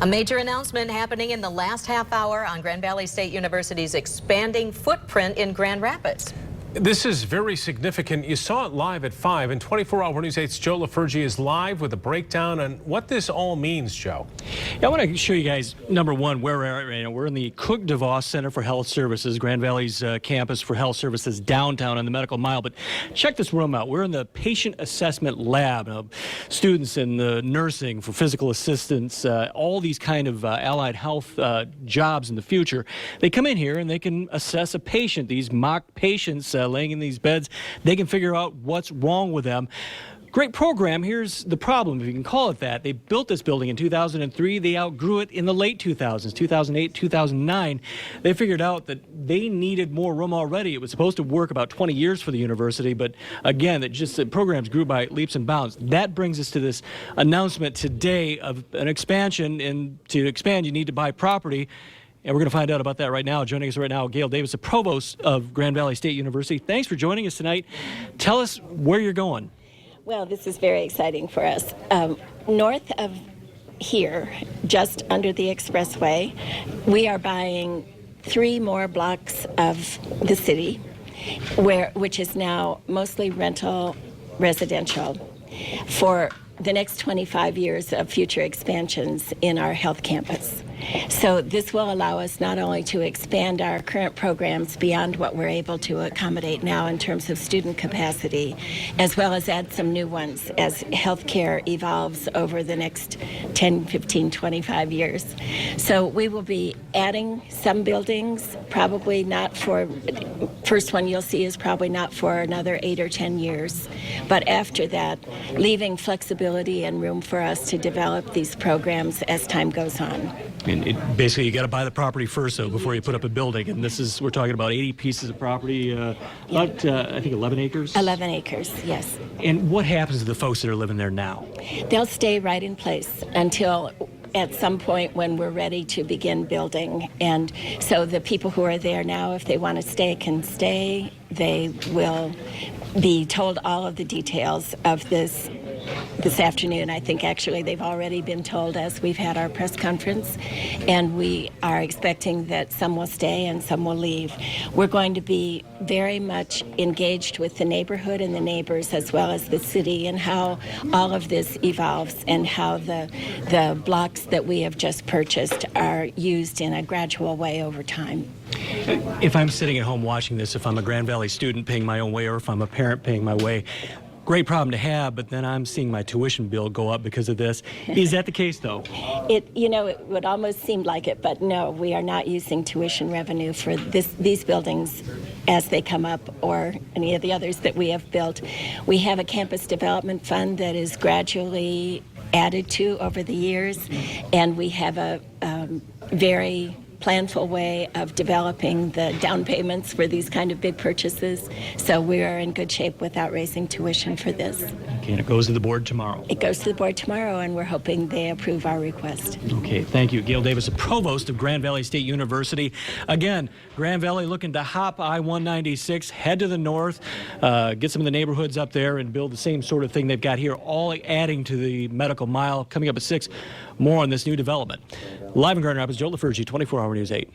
A major announcement happening in the last half hour on Grand Valley State University's expanding footprint in Grand Rapids. This is very significant. You saw it live at 5, and 24-Hour News 8's Joe LaFurgey is live with a breakdown on what this all means, Joe. Yeah, I want to show you guys, number one, where we're at right now. We're in the Cook DeVos Center for Health Services, Grand Valley's campus for health services downtown on the Medical Mile. But check this room out. We're in the patient assessment lab. Students in the nursing, for physical assistants, all these kind of allied health jobs in the future. They come in here and they can assess a patient, these mock patients laying in these beds. They can figure out what's wrong with them. Great program. Here's the problem, if you can call it that. They built this building in 2003. They outgrew it in the late 2000s, 2008, 2009. They figured out that they needed more room already. It was supposed to work about 20 years for the university, but again, the programs grew by leaps and bounds. That brings us to this announcement today of an expansion, and to expand, you need to buy property. And we're going to find out about that right now. Joining us right now, Gayle Davis, the Provost of Grand Valley State University. Thanks for joining us tonight. Tell us where you're going. Well, this is very exciting for us. North of here, just under the expressway, we are buying 3 more blocks of the city, which is now mostly rental residential, for the next 25 years of future expansions in our health campus. So this will allow us not only to expand our current programs beyond what we're able to accommodate now in terms of student capacity, as well as add some new ones as healthcare evolves over the next 10, 15, 25 years. So we will be adding some buildings, probably not for, first one you'll see is probably not for another 8 or 10 years. But after that, leaving flexibility and room for us to develop these programs as time goes on. And basically, you got to buy the property first, though, before you put up a building. And this is, we're talking about 80 pieces of property, about, I think, 11 acres? 11 acres, yes. And what happens to the folks that are living there now? They'll stay right in place until at some point when we're ready to begin building. And so the people who are there now, if they want to stay, can stay. They will be told all of the details of this afternoon. I think actually they've already been told as we've had our press conference, and we are expecting that some will stay and some will leave. We're going to be very much engaged with the neighborhood and the neighbors, as well as the city, and how all of this evolves and how the blocks that we have just purchased are used in a gradual way over time. If I'm sitting at home watching this, if I'm a Grand Valley student paying my own way, or if I'm a parent paying my way, great problem to have, but then I'm seeing my tuition bill go up because of this. Is that the case, though? It would almost seem like it, but no, we are not using tuition revenue for these buildings as they come up, or any of the others that we have built. We have a campus development fund that is gradually added to over the years, and we have a very planful way of developing the down payments for these kind of big purchases. So we are in good shape without raising tuition for this. Okay, and it goes to the board tomorrow. It goes to the board tomorrow, and we're hoping they approve our request. Okay, thank you. Gayle Davis, the Provost of Grand Valley State University. Again, Grand Valley looking to hop I-196, head to the north, get some of the neighborhoods up there and build the same sort of thing they've got here, all adding to the Medical Mile. Coming up at 6, more on this new development. Live in Grand Rapids, Joe LaFurgey, 24-Hour News 8.